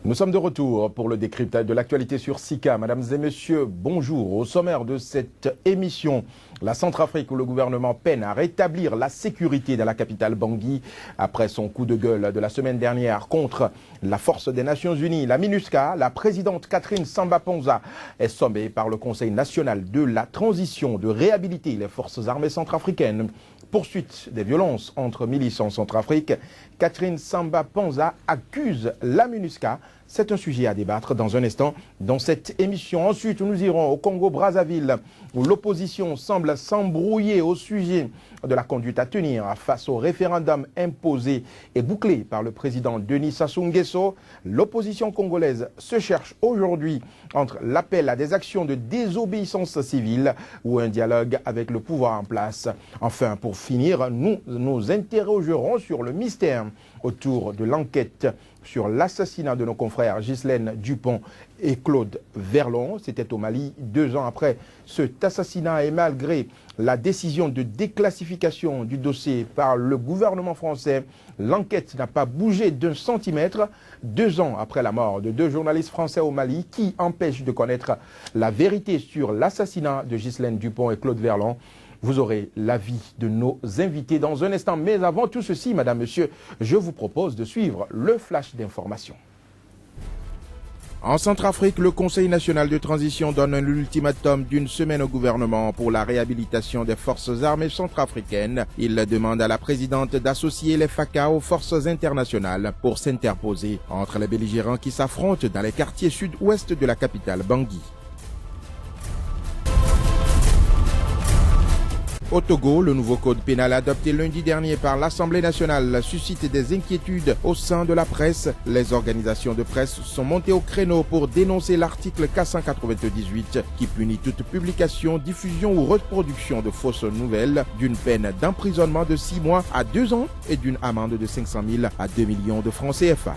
Nous sommes de retour pour le décryptage de l'actualité sur SICA. Mesdames et messieurs, bonjour. Au sommaire de cette émission, la Centrafrique où le gouvernement peine à rétablir la sécurité dans la capitale Bangui après son coup de gueule de la semaine dernière contre la force des Nations Unies, la MINUSCA. La présidente Catherine Samba-Panza est sommée par le Conseil national de la transition de réhabiliter les forces armées centrafricaines. Poursuite des violences entre milices en Centrafrique, Catherine Samba-Panza accuse la MINUSCA. C'est un sujet à débattre dans un instant dans cette émission. Ensuite, nous irons au Congo-Brazzaville où l'opposition semble s'embrouiller au sujet de la conduite à tenir face au référendum imposé et bouclé par le président Denis Sassou Nguesso. L'opposition congolaise se cherche aujourd'hui entre l'appel à des actions de désobéissance civile ou un dialogue avec le pouvoir en place. Enfin, pour finir, nous nous interrogerons sur le mystère autour de l'enquête sur l'assassinat de nos confrères Ghislaine Dupont et Claude Verlon. C'était au Mali 2 ans après cet assassinat et malgré la décision de déclassification du dossier par le gouvernement français, l'enquête n'a pas bougé d'un centimètre 2 ans après la mort de 2 journalistes français au Mali qui empêchent de connaître la vérité sur l'assassinat de Ghislaine Dupont et Claude Verlon. Vous aurez l'avis de nos invités dans un instant. Mais avant tout ceci, madame, monsieur, je vous propose de suivre le flash d'information. En Centrafrique, le Conseil national de transition donne un ultimatum d'une semaine au gouvernement pour la réhabilitation des forces armées centrafricaines. Il demande à la présidente d'associer les FACA aux forces internationales pour s'interposer entre les belligérants qui s'affrontent dans les quartiers sud-ouest de la capitale Bangui. Au Togo, le nouveau code pénal adopté lundi dernier par l'Assemblée nationale suscite des inquiétudes au sein de la presse. Les organisations de presse sont montées au créneau pour dénoncer l'article 498 qui punit toute publication, diffusion ou reproduction de fausses nouvelles d'une peine d'emprisonnement de 6 mois à 2 ans et d'une amende de 500 000 à 2 millions de francs CFA.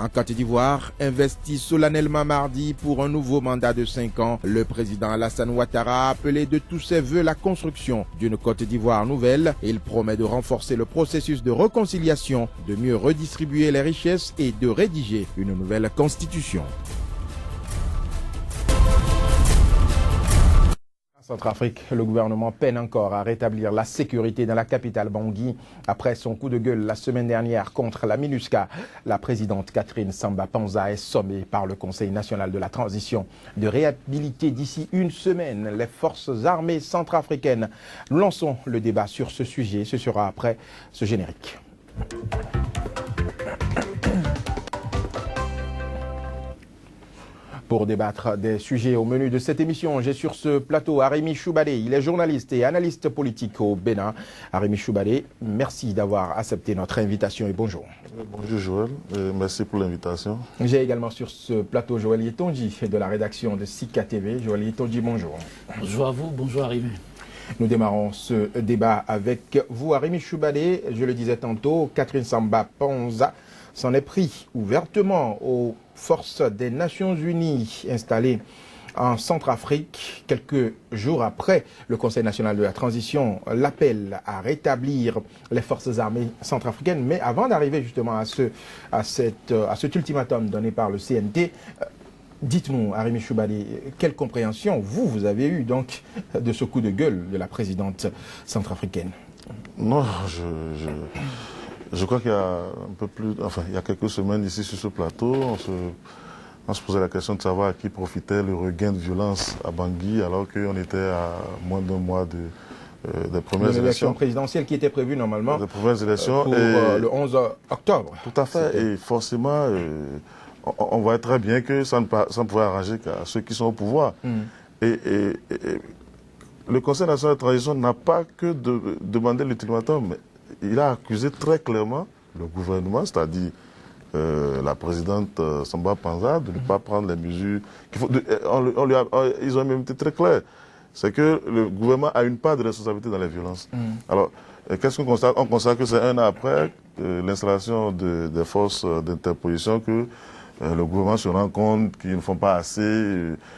En Côte d'Ivoire, investi solennellement mardi pour un nouveau mandat de 5 ans, le président Alassane Ouattara a appelé de tous ses voeux la construction d'une Côte d'Ivoire nouvelle. Il promet de renforcer le processus de réconciliation, de mieux redistribuer les richesses et de rédiger une nouvelle constitution. Centrafrique, le gouvernement peine encore à rétablir la sécurité dans la capitale Bangui après son coup de gueule la semaine dernière contre la MINUSCA. La présidente Catherine Samba-Panza est sommée par le Conseil national de la transition de réhabiliter d'ici une semaine les forces armées centrafricaines. Nous lançons le débat sur ce sujet. Ce sera après ce générique. Pour débattre des sujets au menu de cette émission, j'ai sur ce plateau Arimi Choubadé. Il est journaliste et analyste politique au Bénin. Arimi Choubadé, merci d'avoir accepté notre invitation et bonjour. Bonjour Joël, merci pour l'invitation. J'ai également sur ce plateau Joël Yetonji de la rédaction de SICA TV. Joël Yetonji, bonjour. Bonjour à vous, bonjour Arimi. Nous démarrons ce débat avec vous, Arimi Choubadé. Je le disais tantôt, Catherine Samba-Panza s'en est pris ouvertement aux forces des Nations Unies installées en Centrafrique. Quelques jours après, le Conseil national de la transition l'appelle à rétablir les forces armées centrafricaines. Mais avant d'arriver justement à cet ultimatum donné par le CNT, dites-nous, Arimi Choubadé, quelle compréhension vous avez eue donc de ce coup de gueule de la présidente centrafricaine? Non, je crois qu'il y a un peu plus, enfin, il y a quelques semaines ici sur ce plateau, on se posait la question de savoir à qui profitait le regain de violence à Bangui alors qu'on était à moins d'un mois des premières élections présidentielles qui étaient prévues normalement des premières élections pour le 11 octobre. Tout à fait, et forcément, on voit très bien que ça ne pouvait arranger qu'à ceux qui sont au pouvoir. Et le Conseil national de transition n'a pas que demandé l'ultimatum, mais il a accusé très clairement le gouvernement, c'est-à-dire la présidente Samba-Panza, de ne pas prendre les mesures qu'il faut. Ils ont même été très clairs. C'est que le gouvernement a une part de responsabilité dans les violences. Alors, qu'est-ce qu'on constate? On constate que c'est 1 an après l'installation des forces d'interposition que le gouvernement se rend compte qu'ils ne font pas assez.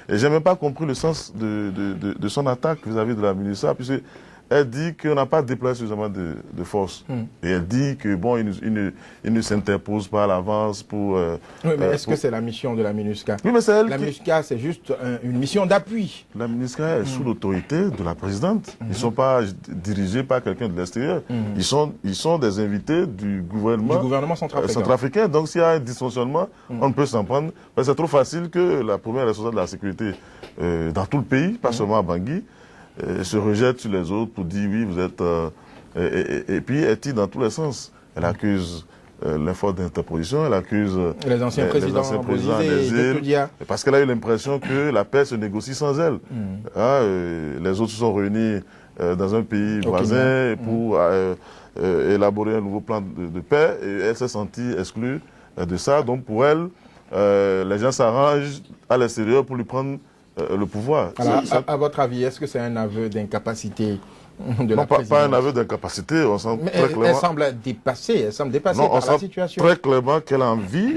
Et j'ai même pas compris le sens de son attaque vis-à-vis de la MINUSCA, puisque elle dit qu'on n'a pas déployé suffisamment de force. Et elle dit que bon, il ne s'interpose pas à l'avance pour... oui, mais est-ce que c'est la mission de la MINUSCA? Oui, mais c'est elle La MINUSCA, c'est juste une mission d'appui. La MINUSCA est sous l'autorité de la présidente. Ils ne sont pas dirigés par quelqu'un de l'extérieur. Ils sont des invités du gouvernement centrafricain. Donc s'il y a un dysfonctionnement, on ne peut s'en prendre. C'est trop facile que la première responsable de la sécurité dans tout le pays, pas seulement à Bangui, se rejette sur les autres pour dire oui, vous êtes... et puis elle tire dans tous les sens. Elle accuse l'effort d'interposition, elle accuse les anciens présidents exil, parce qu'elle a eu l'impression que la paix se négocie sans elle. Les autres se sont réunis dans un pays voisin pour élaborer un nouveau plan de paix et elle s'est sentie exclue de ça. Donc pour elle, les gens s'arrangent à l'extérieur pour lui prendre le pouvoir. Alors, à votre avis, est-ce que c'est un aveu d'incapacité de la présidente? Pas un aveu d'incapacité, on sent très clairement... Elle semble dépassée par la situation. Très clairement qu'elle a envie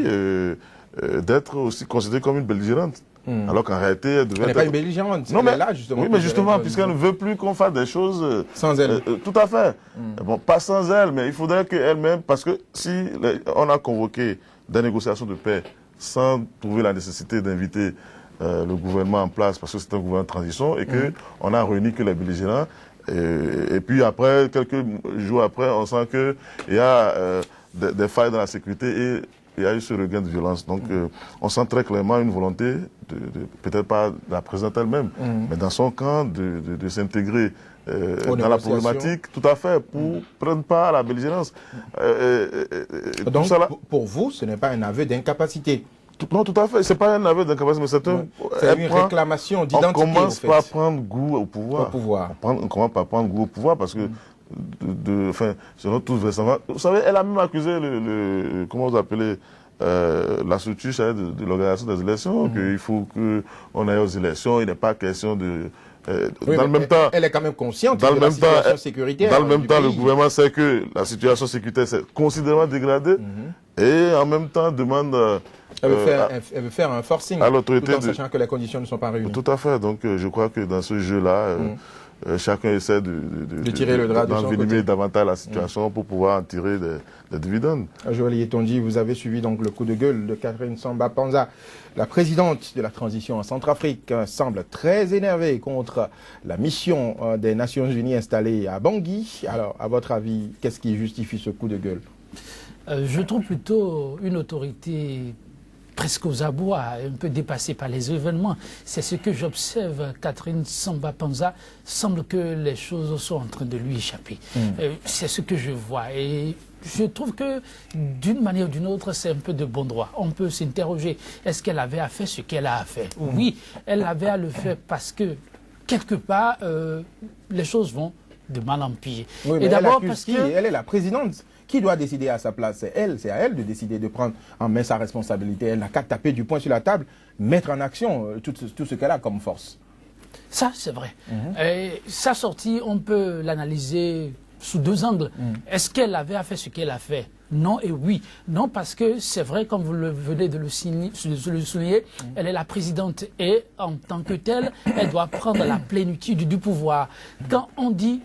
d'être aussi considérée comme une belligérante. Alors qu'en réalité, elle devait Elle n'est pas une belligérante, non, mais, elle est là justement. Oui, mais justement, puisqu'elle ne veut plus qu'on fasse des choses... sans elle. Tout à fait. Bon, pas sans elle, mais il faudrait qu'elle-même... Parce que si on a convoqué des négociations de paix sans trouver la nécessité d'inviter le gouvernement en place, parce que c'est un gouvernement de transition, et qu'on a réuni que les belligérants, et puis après, quelques jours après, on sent qu'il y a des failles dans la sécurité et il y a eu ce regain de violence. Donc on sent très clairement une volonté, peut-être pas de la présidente elle-même, mais dans son camp, de s'intégrer dans la problématique, tout à fait, pour prendre part à la belligérance. Donc pour vous, ce n'est pas un aveu d'incapacité? Non, tout à fait. C'est pas un aveu d'incapacité, mais c'est une réclamation d'identité. On commence par prendre goût au pouvoir. On commence par prendre goût au pouvoir parce que, selon tous récemment, vous savez, elle a même accusé comment vous appelez, la structure de l'organisation des élections, qu'il faut qu'on aille aux élections, il n'est pas question de... dans le même temps, elle est quand même consciente de la situation sécuritaire. Dans le même temps, le gouvernement sait que la situation sécuritaire s'est considérablement dégradée et en même temps demande... Elle veut faire un forcing, à l'autorité, tout en sachant que les conditions ne sont pas réunies. Tout à fait. Donc je crois que dans ce jeu-là, chacun essaie de tirer le drap, d'envenimer davantage la situation pour pouvoir en tirer des dividendes. Joël Yetonji, vous avez suivi donc le coup de gueule de Catherine Samba Panza. La présidente de la transition en Centrafrique semble très énervée contre la mission des Nations Unies installée à Bangui. Alors, à votre avis, qu'est-ce qui justifie ce coup de gueule? Je trouve plutôt une autorité presque aux abois, un peu dépassée par les événements. C'est ce que j'observe. Catherine Samba Panza semble que les choses sont en train de lui échapper. C'est ce que je vois. Et je trouve que d'une manière ou d'une autre, c'est un peu de bon droit. On peut s'interroger, est-ce qu'elle avait à faire ce qu'elle a à faire? Oui, elle avait à le faire parce que, quelque part, les choses vont de mal en pire. Oui, et d'abord parce qu'elle est la présidente. Qui doit décider à sa place? C'est à elle de décider de prendre en main sa responsabilité. Elle n'a qu'à taper du poing sur la table, mettre en action tout ce qu'elle a comme force. Ça, c'est vrai. Sa sortie, on peut l'analyser sous deux angles. Est-ce qu'elle avait à faire ce qu'elle a fait? Non et oui. Non, parce que c'est vrai, comme vous venez de le souligner, elle est la présidente et en tant que telle, elle doit prendre la plénitude du pouvoir. Quand on dit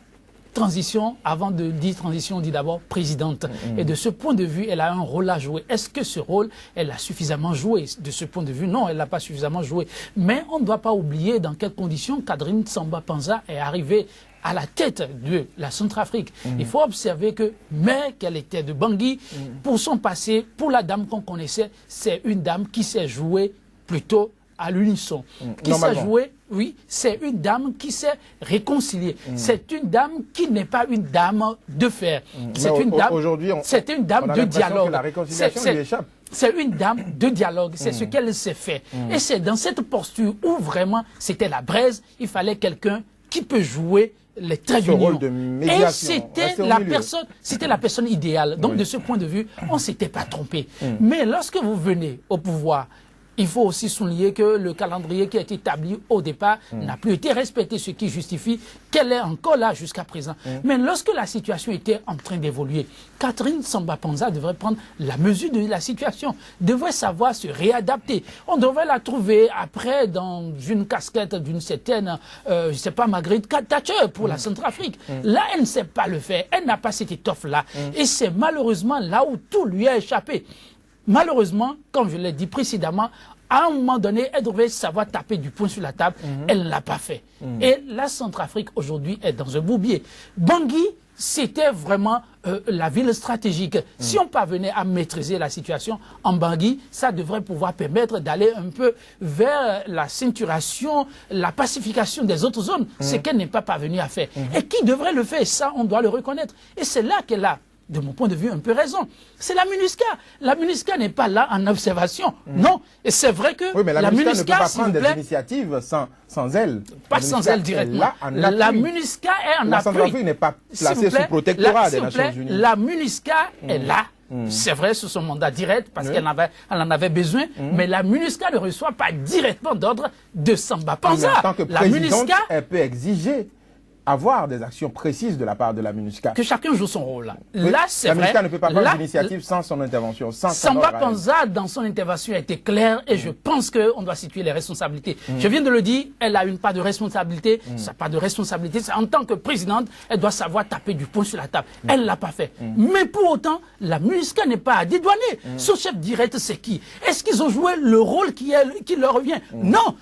transition, avant de dire transition, on dit d'abord présidente. Et de ce point de vue, elle a un rôle à jouer. Est-ce que ce rôle, elle a suffisamment joué? De ce point de vue, non, elle n'a pas suffisamment joué. Mais on ne doit pas oublier dans quelles conditions Catherine Samba Panza est arrivée à la tête de la Centrafrique. Il faut observer que, mais qu'elle était de Bangui, pour son passé, pour la dame qu'on connaissait, c'est une dame qui s'est jouée plutôt à l'unisson. Qui s'est jouée, oui, c'est une dame qui s'est réconciliée. C'est une dame qui n'est pas une dame de fer. C'est une dame, c'est une dame de dialogue. C'est une dame de dialogue, c'est ce qu'elle s'est fait. Et c'est dans cette posture où vraiment c'était la braise, il fallait quelqu'un qui peut jouer les traits d'union. Et c'était la personne idéale. Donc de ce point de vue, on ne s'était pas trompé. Mais lorsque vous venez au pouvoir, il faut aussi souligner que le calendrier qui a été établi au départ n'a plus été respecté, ce qui justifie qu'elle est encore là jusqu'à présent. Mais lorsque la situation était en train d'évoluer, Catherine Samba-Panza devrait prendre la mesure de la situation, devrait savoir se réadapter. On devrait la trouver après dans une casquette d'une certaine, je ne sais pas, Margaret Thatcher pour la Centrafrique. Là, elle ne sait pas le faire, elle n'a pas cette étoffe-là. Et c'est malheureusement là où tout lui a échappé. Malheureusement, comme je l'ai dit précédemment, à un moment donné, elle devait savoir taper du poing sur la table. Elle ne l'a pas fait. Et la Centrafrique, aujourd'hui, est dans un bourbier. Bangui, c'était vraiment la ville stratégique. Si on parvenait à maîtriser la situation en Bangui, ça devrait pouvoir permettre d'aller un peu vers la ceinturation, la pacification des autres zones, ce qu'elle n'est pas parvenue à faire. Et qui devrait le faire? Ça, on doit le reconnaître. Et c'est là qu'elle a, de mon point de vue, un peu raison. C'est la MINUSCA. La MINUSCA n'est pas là en observation. Non. Et c'est vrai que oui, mais la MINUSCA ne peut pas prendre des initiatives sans elle. Pas sans elle directement. La MINUSCA est en appui. La Centrafrique n'est pas placée sous protectorat des Nations Unies. La MINUSCA est là. C'est vrai, sous son mandat direct, parce qu'elle en avait besoin, mais la MINUSCA ne reçoit pas directement d'ordre de Samba Panza. En tant que présidente, elle peut exiger avoir des actions précises de la part de la MINUSCA. Que chacun joue son rôle. Oui, là, c'est vrai. La MINUSCA ne peut pas prendre l'initiative sans son intervention. Samba Panza, dans son intervention, a été claire et je pense qu'on doit situer les responsabilités. Je viens de le dire, elle a une part de responsabilité. Sa part de responsabilité, c'est en tant que présidente, elle doit savoir taper du poing sur la table. Elle ne l'a pas fait. Mais pour autant, la MINUSCA n'est pas à dédouaner. Son chef direct, c'est qui? Est-ce qu'ils ont joué le rôle qui leur revient? Non.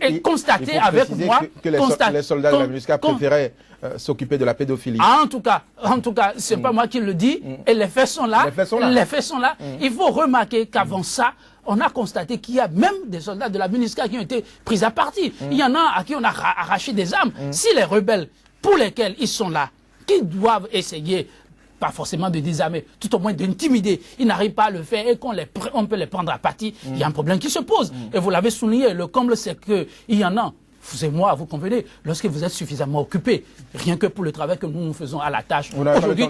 Et constatez avec moi que les soldats de la MINUSCA préféraient s'occuper de la pédophilie. En tout cas, c'est pas moi qui le dis. Et les faits sont là. Les faits sont là. Il faut remarquer qu'avant ça, on a constaté qu'il y a même des soldats de la MINUSCA qui ont été pris à partie. Il y en a à qui on a arraché des armes. Si les rebelles, pour lesquels ils sont là, qui doivent essayer, pas forcément de désarmer, tout au moins d'intimider, ils n'arrivent pas à le faire et qu'on peut les prendre à partie, il y a un problème qui se pose. Et vous l'avez souligné, le comble, c'est qu'il y en a. Vous et moi, vous convenez, lorsque vous êtes suffisamment occupé, rien que pour le travail que nous faisons à la tâche, aujourd'hui,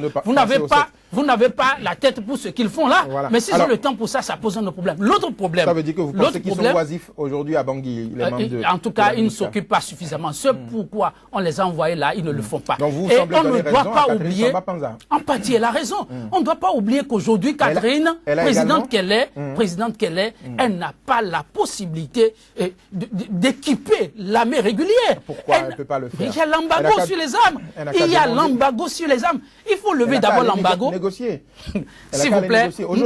vous n'avez pas la tête pour ce qu'ils font là, mais s'ils ont le temps pour ça, ça pose un autre problème. L'autre problème... Ça veut dire que vous pensez qu'ils sont oisifs aujourd'hui à Bangui, les membres de... En tout cas, ils ne s'occupent pas suffisamment. C'est pourquoi on les a envoyés là, ils ne le font pas. Donc vous et semblez on ne doit pas oublier... En partie, elle a raison. On ne doit pas oublier qu'aujourd'hui, Catherine, présidente qu'elle est, elle n'a pas la possibilité d'équiper l'armée régulière. Pourquoi elle ne peut pas le faire? Il y a l'embargo sur les armes. Il y a l'embargo sur les armes. Il faut lever d'abord l'embargo. S'il vous plaît, nous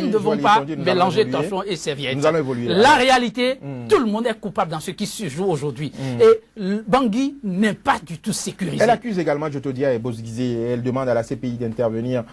ne devons pas mélanger torchon et serviette. La réalité, tout le monde est coupable dans ce qui se joue aujourd'hui. Et Bangui n'est pas du tout sécurisé. Elle accuse également Djotodia et Bozizé et elle demande à la CPI d'intervenir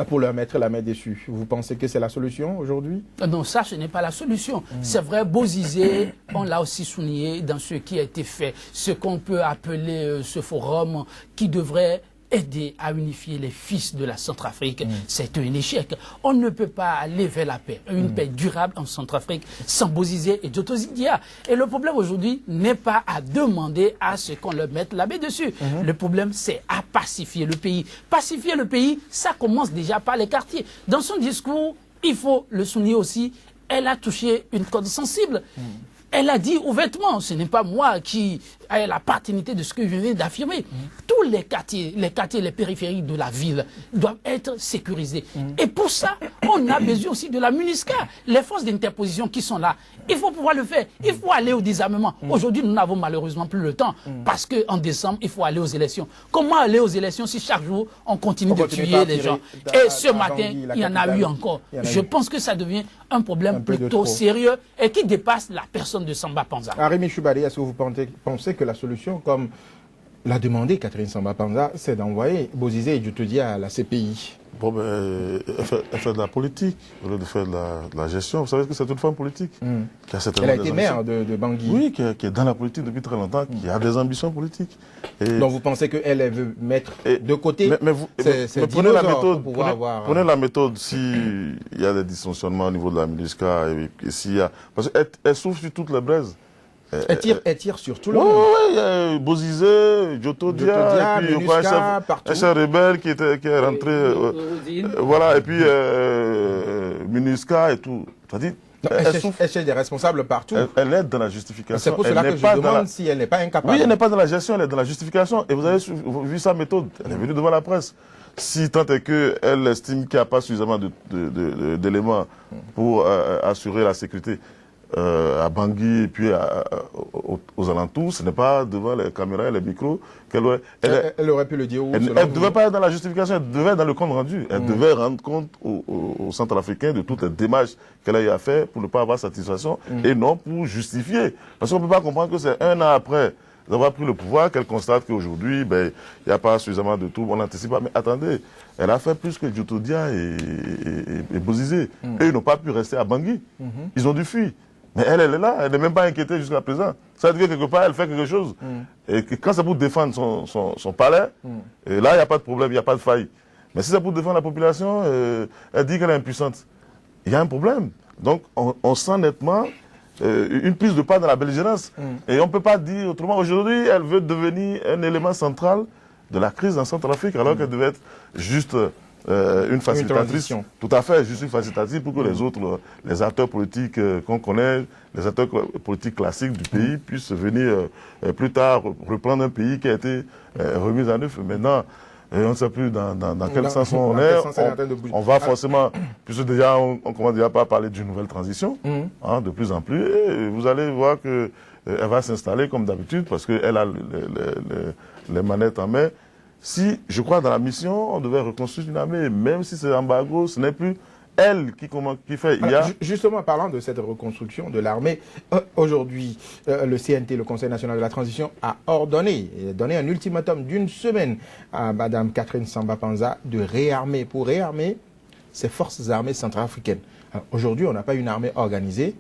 pour leur mettre la main dessus. Vous pensez que c'est la solution aujourd'hui? Non, ça, ce n'est pas la solution. C'est vrai, Bozizé, on l'a aussi souligné dans ce qui a été fait, ce qu'on peut appeler ce forum qui devrait aider à unifier les fils de la Centrafrique. C'est un échec. On ne peut pas aller vers la paix, une paix durable en Centrafrique sans Bozizé et Djotodia. Et le problème aujourd'hui n'est pas à demander à ce qu'on leur mette la main dessus. Le problème, c'est à pacifier le pays. Pacifier le pays, ça commence déjà par les quartiers. Dans son discours, il faut le souligner aussi, elle a touché une corde sensible. Elle a dit ouvertement, ce n'est pas moi qui ai la paternité de ce que je viens d'affirmer. Tous les quartiers, les périphéries de la ville doivent être sécurisés. Et pour ça, on a besoin aussi de la MINUSCA, les forces d'interposition qui sont là. Il faut pouvoir le faire. Il faut aller au désarmement. Aujourd'hui, nous n'avons malheureusement plus le temps parce qu'en décembre, il faut aller aux élections. Comment aller aux élections si chaque jour, on continue de tuer les gens? Et ce matin, il y en a eu encore. Je pense que ça devient un problème plutôt sérieux et qui dépasse la personne de Samba Panza. Rémi Choubali, est-ce que vous pensez que la solution, comme l'a demandé Catherine Samba Panza, c'est d'envoyer Bozizé et Djotodia à la CPI? Bon, ben, elle fait de la politique, au lieu de faire de la gestion. Vous savez que c'est une femme politique. Qui a elle a été maire de Bangui. Oui, qui est dans la politique depuis très longtemps, qui a des ambitions politiques. Et donc vous pensez qu'elle veut mettre de côté mais prenez la méthode, prenez la méthode s'il y a des dysfonctionnements au niveau de la MINUSCA, et s'il y a... Parce qu'elle souffle sur toutes les braises. Elle tire sur tout le monde. Oui, Bozizé, Djotodia, et puis un chef rebelle qui est rentré. Voilà, et puis MINUSCA et tout. C'est-à-dire, Elle cherche des responsables partout. Elle est dans la justification. C'est pour cela que je demande si elle n'est pas incapable. Oui, elle n'est pas dans la gestion, elle est dans la justification. Et vous avez vu sa méthode. Elle est venue devant la presse. Si tant est qu'elle estime qu'il n'y a pas suffisamment d'éléments pour assurer la sécurité à Bangui et puis aux alentours, ce n'est pas devant les caméras et les micros qu'elle aurait... Elle aurait pu le dire. Elle ne devait pas être dans la justification, elle devait être dans le compte rendu. Elle devait rendre compte au Centrafricain de toutes les démarches qu'elle a eu à faire pour ne pas avoir satisfaction et non pour justifier. Parce qu'on ne peut pas comprendre que c'est un an après d'avoir pris le pouvoir qu'elle constate qu'aujourd'hui, il n'y a pas suffisamment de troubles, on n'anticipe pas. Mais attendez, elle a fait plus que Djotodia et Bozizé. Eux, ils n'ont pas pu rester à Bangui. Ils ont dû fuir. Mais elle est là, elle n'est même pas inquiétée jusqu'à présent. Ça veut dire que quelque part, elle fait quelque chose. Et que quand c'est pour défendre son palais, et là, il n'y a pas de problème, il n'y a pas de faille. Mais si c'est pour défendre la population, elle dit qu'elle est impuissante. Il y a un problème. Donc, on sent nettement une prise de pas dans la belligérance. Et on ne peut pas dire autrement. Aujourd'hui, elle veut devenir un élément central de la crise en Centrafrique, alors qu'elle devait être juste... une facilitatrice, tout à fait, juste une facilitatrice pour que les autres, les acteurs politiques qu'on connaît, les acteurs politiques classiques du pays puissent venir plus tard reprendre un pays qui a été remis en œuvre. Maintenant, on ne sait plus dans quel sens on est. On va forcément, puisque déjà on commence déjà pas à parler d'une nouvelle transition, de plus en plus, et vous allez voir que elle va s'installer comme d'habitude parce qu'elle a les manettes en main. Si, je crois, dans la mission, on devait reconstruire une armée, même si c'est embargo, ce n'est plus elle qui fait. Justement, parlant de cette reconstruction de l'armée, aujourd'hui, le CNT, le Conseil national de la transition, a donné un ultimatum d'une semaine à Mme Catherine Samba-Panza de réarmer, pour réarmer ses forces armées centrafricaines. Aujourd'hui, on n'a pas une armée organisée.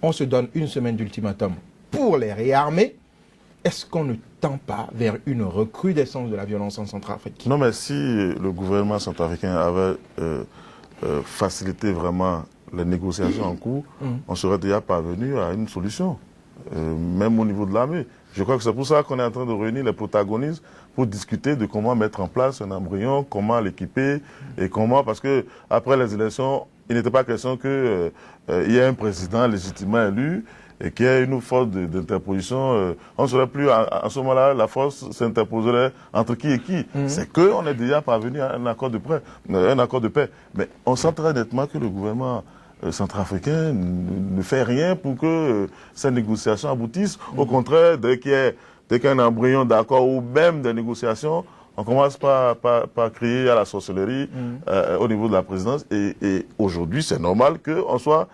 On se donne une semaine d'ultimatum pour les réarmer. Est-ce qu'on ne tend pas vers une recrudescence de la violence en Centrafrique? Non, mais si le gouvernement centrafricain avait facilité vraiment les négociations en cours, on serait déjà parvenu à une solution, même au niveau de l'armée. Je crois que c'est pour ça qu'on est en train de réunir les protagonistes pour discuter de comment mettre en place un embryon, comment l'équiper et comment, parce que après les élections, il n'était pas question qu'il y ait un président légitimement élu et qu'il y ait une force d'interposition. On ne saurait plus, à ce moment-là, la force s'interposerait entre qui et qui. C'est qu'on est déjà parvenu à un accord de paix. Mais on sent très nettement que le gouvernement centrafricain ne fait rien pour que ces négociations aboutissent. Au contraire, dès qu'il y a un embryon d'accord ou même des négociations, on commence par crier à la sorcellerie au niveau de la présidence. Et aujourd'hui, c'est normal qu'on soit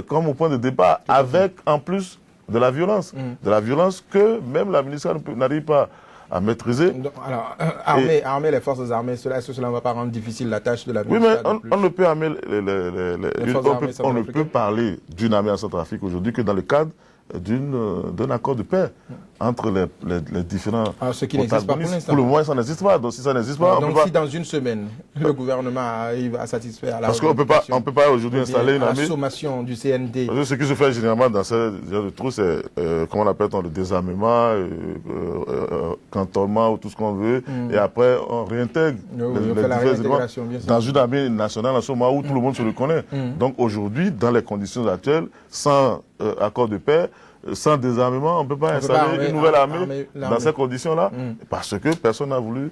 comme au point de départ, avec en plus de la violence. De la violence que même la ministre n'arrive pas à maîtriser. Donc, alors, armer les forces armées, est-ce que cela ne va pas rendre difficile la tâche de la ministre? Oui, mais on ne peut armer on ne peut parler d'une armée en Centrafrique aujourd'hui que dans le cadre d'un accord de paix entre les différents ce qui n'existe pas pour l'instant. Pour le moment, ça n'existe pas. Donc si ça n'existe pas, donc si dans une semaine, le gouvernement arrive à satisfaire la parce qu'on ne peut pas aujourd'hui installer une armée. La sommation du CND. Parce que ce qui se fait généralement dans ce genre de trous, c'est, comment on appelle, le désarmement, cantonnement ou tout ce qu'on veut. Et après, on réintègre les éléments dans une armée nationale en ce moment où tout le monde se reconnaît. Donc aujourd'hui, dans les conditions actuelles, sans accord de paix, sans désarmement, on ne peut pas installer une nouvelle armée dans ces conditions-là, parce que personne n'a voulu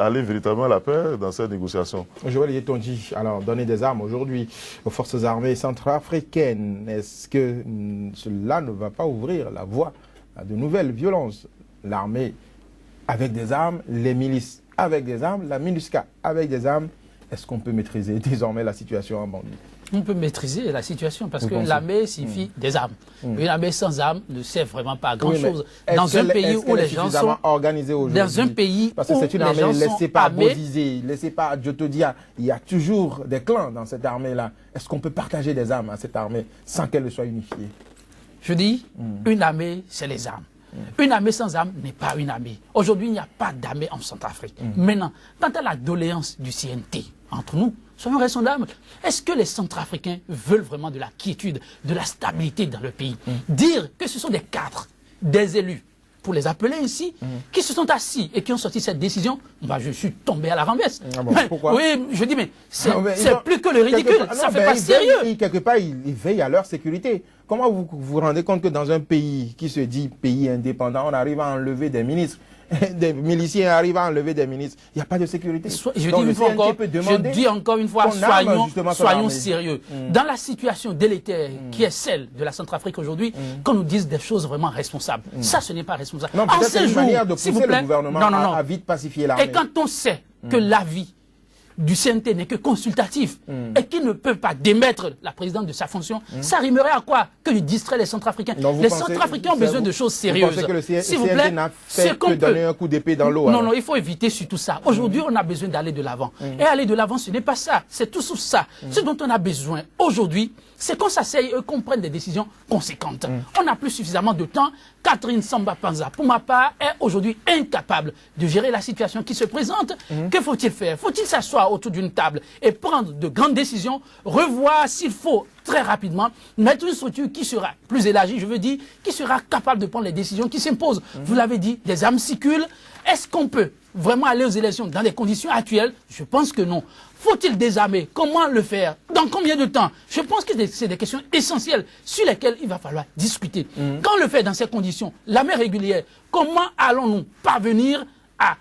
aller véritablement à la paix dans ces négociations. Joël Yetonji, alors donner des armes aujourd'hui aux forces armées centrafricaines, est-ce que cela ne va pas ouvrir la voie à de nouvelles violences? L'armée avec des armes, les milices avec des armes, la MINUSCA avec des armes, est-ce qu'on peut maîtriser désormais la situation en Bangui? On peut maîtriser la situation parce que l'armée signifie des armes. Une armée sans armes ne sert vraiment pas à grand-chose. Dans un pays où les gens sont organisés aujourd'hui, dans un pays parce que c'est une armée laissée par Bozizé, laissée par Djotodia, il y a toujours des clans dans cette armée-là. Est-ce qu'on peut partager des armes à cette armée sans qu'elle soit unifiée? Je dis, une armée, c'est les armes. Une armée sans armes n'est pas une armée. Aujourd'hui, il n'y a pas d'armée en Centrafrique. Maintenant, quant à la doléance du CNT, entre nous, soyons raisonnables. Est-ce que les Centrafricains veulent vraiment de la quiétude, de la stabilité dans le pays? Dire que ce sont des cadres, des élus, pour les appeler ici, qui se sont assis et qui ont sorti cette décision, bah, je suis tombé à la renverse. Ah bon, pourquoi? Oui, je dis, mais c'est plus que le ridicule, ça fait pas sérieux. Quelque part, ils veillent à leur sécurité. Comment vous vous rendez compte que dans un pays qui se dit pays indépendant, on arrive à enlever des ministres, des miliciens arrivent à enlever des ministres, il n'y a pas de sécurité. Je dis encore une fois, soyons sérieux. Dans la situation délétère qui est celle de la Centrafrique aujourd'hui, qu'on nous dise des choses vraiment responsables. Ça, ce n'est pas responsable. Non, peut-être c'est une manière de pousser le gouvernement à vite pacifier l'armée. Et quand on sait que l'avis du CNT n'est que consultatif et qu'il ne peut pas démettre la présidente de sa fonction, ça rimerait à quoi? Que de distraire les Centrafricains. Les Centrafricains ont besoin de choses sérieuses. Vous pensez que le CNT n'a fait que donner un coup d'épée dans l'eau? Non, non, il faut éviter surtout ça. Aujourd'hui, on a besoin d'aller de l'avant. Et aller de l'avant, ce n'est pas ça. C'est tout sauf ça. Ce dont on a besoin aujourd'hui, c'est qu'on s'asseye et qu'on prenne des décisions conséquentes. On n'a plus suffisamment de temps. Catherine Samba Panza, pour ma part, est aujourd'hui incapable de gérer la situation qui se présente. Que faut-il faire? Faut-il s'asseoir autour d'une table et prendre de grandes décisions, revoir s'il faut très rapidement, mettre une structure qui sera plus élargie, je veux dire, qui sera capable de prendre les décisions qui s'imposent. Vous l'avez dit, des âmes circulent. Est-ce qu'on peut vraiment aller aux élections dans les conditions actuelles? Je pense que non. Faut-il désarmer? Comment le faire? Dans combien de temps? Je pense que c'est des questions essentielles sur lesquelles il va falloir discuter. Quand on le fait dans ces conditions, l'armée régulière, comment allons-nous parvenir à,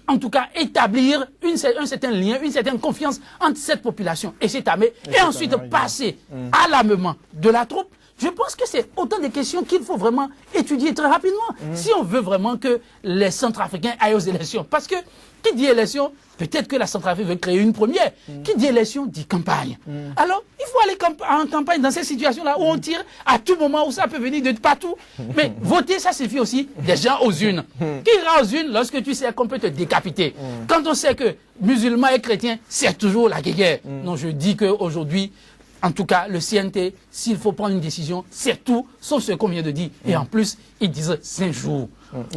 en tout cas, établir un certain lien, une certaine confiance entre cette population et cette armée, et ensuite passer à l'armement de la troupe? Je pense que c'est autant de questions qu'il faut vraiment étudier très rapidement. Si on veut vraiment que les Centrafricains aillent aux élections. Parce que, qui dit élection, peut-être que la Centrafrique veut créer une première. Qui dit élection, dit campagne. Alors, il faut aller en campagne dans ces situations-là où on tire à tout moment, où ça peut venir de partout. Mais voter, ça suffit aussi des gens aux unes. Qui ira aux unes lorsque tu sais qu'on peut te décapiter? Quand on sait que musulmans et chrétiens, c'est toujours la guerre. Non, je dis qu'aujourd'hui, en tout cas, le CNT, s'il faut prendre une décision, c'est tout, sauf ce qu'on vient de dire. Et en plus, ils disent 5 jours.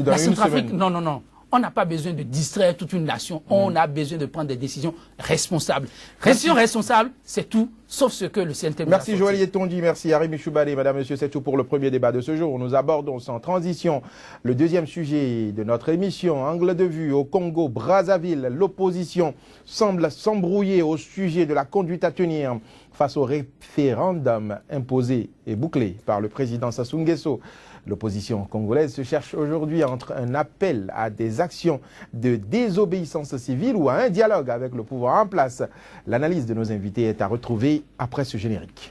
La Centrafrique, non, non, non. On n'a pas besoin de distraire toute une nation. On a besoin de prendre des décisions responsables. Décision responsable, c'est tout, sauf ce que le CNT... Merci Joël Yetonji, merci Arimi Choubali. Madame, Monsieur, c'est tout pour le premier débat de ce jour. Nous abordons sans transition le deuxième sujet de notre émission. Angle de vue au Congo, Brazzaville. L'opposition semble s'embrouiller au sujet de la conduite à tenir face au référendum imposé et bouclé par le président Sassou Nguesso. L'opposition congolaise se cherche aujourd'hui entre un appel à des actions de désobéissance civile ou à un dialogue avec le pouvoir en place. L'analyse de nos invités est à retrouver après ce générique.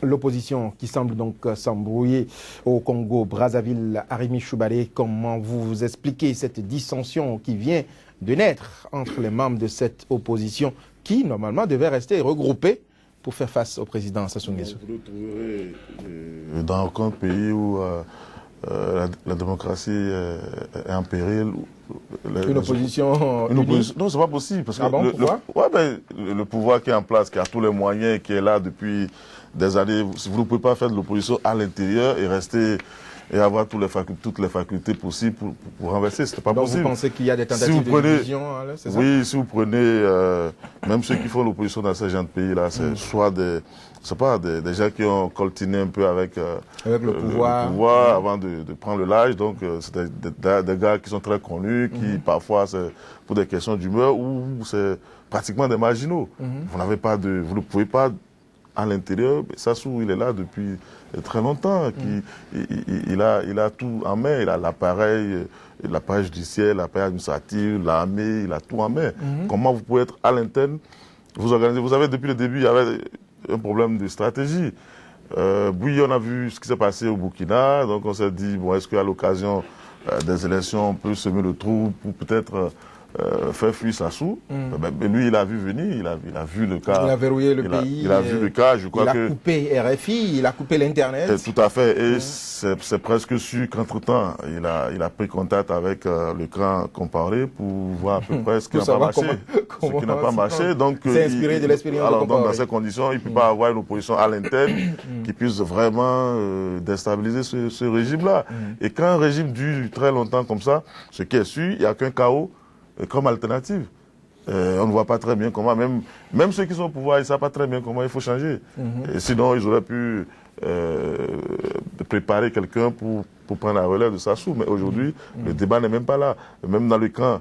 L'opposition qui semble donc s'embrouiller au Congo, Brazzaville. Arimi Choubali, comment vous expliquez cette dissension qui vient de naître entre les membres de cette opposition qui, normalement, devait rester regroupée pour faire face au président Sassou Nguesso? Vous le trouverez dans aucun pays où la démocratie est en péril. Une opposition non, c'est pas possible. Parce que pourquoi? Le pouvoir qui est en place, qui a tous les moyens, qui est là depuis des années, vous ne pouvez pas faire de l'opposition à l'intérieur et rester... et avoir toutes les facultés possibles pour renverser. C'était pas possible. Vous pensez qu'il y a des tentatives de division, c'est ça? Oui, si vous prenez, même ceux qui font l'opposition dans ces gens de pays-là, c'est soit des gens qui ont coltiné un peu avec le pouvoir avant de prendre le large. Donc, c'est des gars qui sont très connus, qui parfois, c'est pour des questions d'humeur, ou c'est pratiquement des marginaux. Vous ne pouvez pas à l'intérieur. Sassou, il est là depuis très longtemps. Il a tout en main. Il a l'appareil judiciaire, l'appareil administratif, l'armée, il a tout en main. Comment vous pouvez être à l'interne, vous organisez? Vous savez, depuis le début, il y avait un problème de stratégie. Oui, on a vu ce qui s'est passé au Burkina. Donc on s'est dit, bon, est-ce qu'à l'occasion des élections, on peut semer le trou pour peut-être... faire fuir Sassou, mais lui, il a vu venir, il a vu le cas. Il a verrouillé le pays. Il a vu le cas, je crois que... Il a coupé RFI, il a coupé l'Internet. Tout à fait, et c'est presque sûr qu'entre-temps, il a pris contact avec le clan comparé pour voir à peu près ce qui n'a pas marché. Ce qui n'a pas marché, donc... C'est inspiré de l'expérience de Comparé. Dans ces conditions, il ne peut pas avoir une opposition à l'interne qui puisse vraiment déstabiliser ce régime-là. Et quand un régime dure très longtemps comme ça, ce qui est sûr, il n'y a qu'un chaos comme alternative. on ne voit pas très bien comment, même ceux qui sont au pouvoir, ils ne savent pas très bien comment il faut changer. Et sinon, ils auraient pu préparer quelqu'un pour prendre la relève de Sassou. Mais aujourd'hui, le débat n'est même pas là. Même dans le camp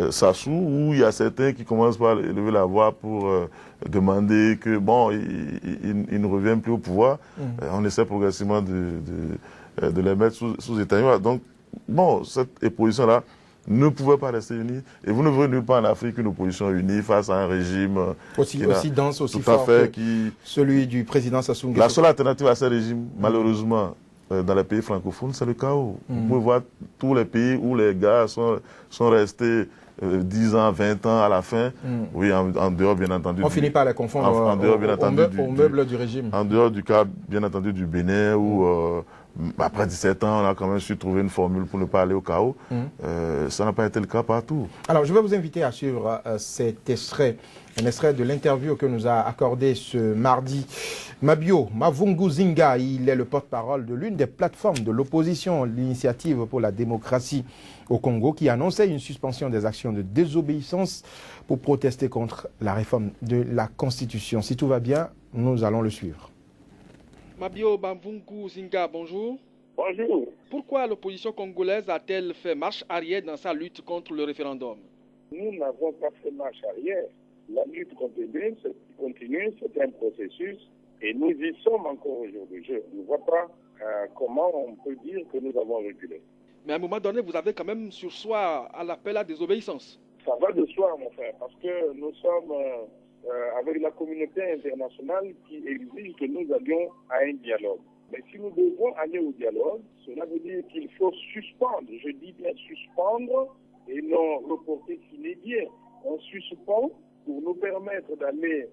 Sassou, où il y a certains qui commencent par lever la voix pour demander que, bon, il ne revient plus au pouvoir. On essaie progressivement de les mettre sous état. Donc, bon, cette opposition-là ne pouvait pas rester unie. Et vous ne verrez nulle part en Afrique une opposition unie face à un régime aussi dense, aussi tout à fort fait, que celui du président Sassou Nguesso. La seule alternative à ce régime, malheureusement, dans les pays francophones, c'est le chaos. Vous pouvez voir tous les pays où les gars sont restés 10 ans, 20 ans à la fin. Oui, en dehors, bien entendu. On finit par les confondre en dehors, bien entendu, au meuble du régime. En dehors du cas, bien entendu, du Bénin, où après 17 ans, on a quand même su trouver une formule pour ne pas aller au chaos. Ça n'a pas été le cas partout. Alors, je vais vous inviter à suivre cet extrait, un extrait de l'interview que nous a accordé ce mardi Mabio Mavungu Zinga. Il est le porte-parole de l'une des plateformes de l'opposition, l'Initiative pour la démocratie au Congo, qui annonçait une suspension des actions de désobéissance pour protester contre la réforme de la Constitution. Si tout va bien, nous allons le suivre. Mabio Mavungu Zinga, bonjour. Bonjour. Pourquoi l'opposition congolaise a-t-elle fait marche arrière dans sa lutte contre le référendum? Nous n'avons pas fait marche arrière. La lutte continue, c'est un processus et nous y sommes encore aujourd'hui. Je ne vois pas comment on peut dire que nous avons reculé. Mais à un moment donné, vous avez quand même sur soi à l'appel à désobéissance. Ça va de soi, mon frère, parce que nous sommes avec la communauté internationale qui exige que nous allions à un dialogue. Mais si nous devons aller au dialogue, cela veut dire qu'il faut suspendre, je dis bien suspendre, et non reporter sine die. On suspend pour nous permettre d'aller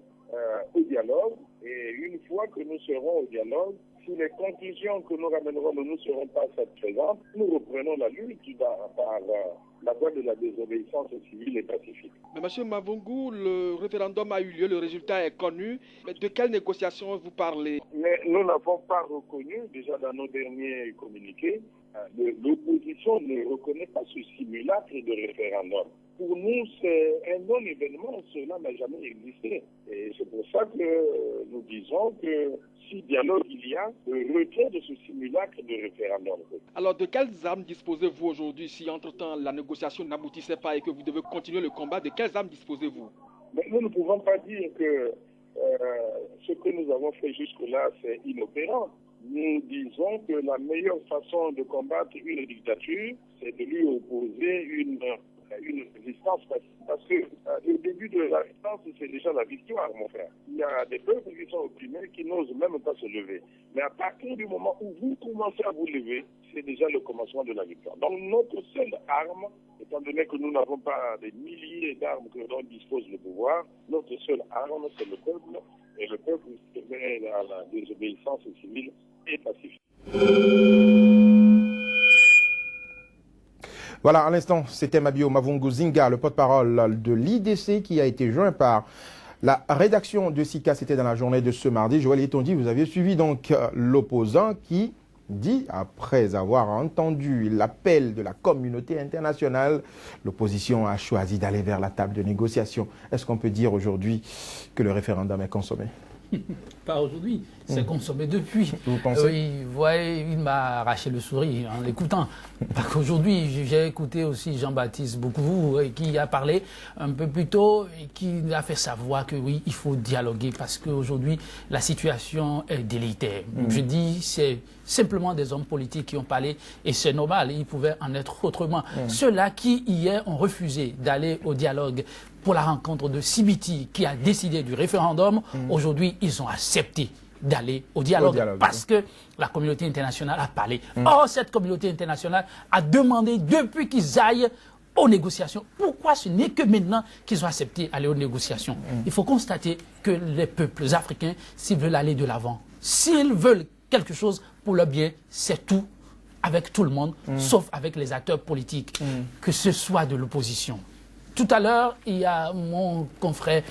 au dialogue, et une fois que nous serons au dialogue, si les conclusions que nous ramènerons ne nous seront pas satisfaisantes, nous reprenons la lutte par la voie de la désobéissance civile et pacifique. Mais M. Mavungu, le référendum a eu lieu, le résultat est connu. Mais de quelles négociations vous parlez? Mais nous n'avons pas reconnu, déjà dans nos derniers communiqués, l'opposition ne reconnaît pas ce simulacre de référendum. Pour nous, c'est un non-événement, cela n'a jamais existé. Et c'est pour ça que nous disons que si dialogue il y a, le retrait de ce simulacre de référendum. Alors, de quelles armes disposez-vous aujourd'hui si entre-temps la négociation n'aboutissait pas et que vous devez continuer le combat? De quelles armes disposez-vous? Mais nous ne pouvons pas dire que ce que nous avons fait jusque-là, c'est inopérant. Nous disons que la meilleure façon de combattre une dictature, c'est de lui opposer une résistance, parce que le début de la résistance, c'est déjà la victoire, mon frère. Il y a des peuples qui sont opprimés, qui n'osent même pas se lever. Mais à partir du moment où vous commencez à vous lever, c'est déjà le commencement de la victoire. Donc notre seule arme, étant donné que nous n'avons pas des milliers d'armes dont dispose le pouvoir, notre seule arme, c'est le peuple, et le peuple se met à la désobéissance civile et pacifique. Voilà, à l'instant, c'était Mabio Mavungu Zinga, le porte-parole de l'IDC, qui a été joint par la rédaction de SICA. C'était dans la journée de ce mardi. Joël Etondi, vous aviez suivi donc l'opposant qui dit, après avoir entendu l'appel de la communauté internationale, l'opposition a choisi d'aller vers la table de négociation. Est-ce qu'on peut dire aujourd'hui que le référendum est consommé? Pas aujourd'hui, c'est consommé depuis. Vous pensez? Oui, vous voyez, il m'a arraché le sourire en l'écoutant. Parce qu'aujourd'hui, j'ai écouté aussi Jean-Baptiste Bokouvou qui a parlé un peu plus tôt et qui a fait savoir que oui, il faut dialoguer parce qu'aujourd'hui, la situation est délétère. Je dis, c'est simplement des hommes politiques qui ont parlé et c'est normal, il pouvait en être autrement. Ceux-là qui, hier, ont refusé d'aller au dialogue pour la rencontre de Sibiti qui a décidé du référendum, aujourd'hui, ils ont accepté d'aller au dialogue parce que la communauté internationale a parlé. Or, cette communauté internationale a demandé depuis qu'ils aillent aux négociations. Pourquoi ce n'est que maintenant qu'ils ont accepté d'aller aux négociations? Il faut constater que les peuples africains, s'ils veulent aller de l'avant, s'ils veulent quelque chose pour leur bien, c'est tout avec tout le monde, sauf avec les acteurs politiques, que ce soit de l'opposition. Tout à l'heure, il y a mon confrère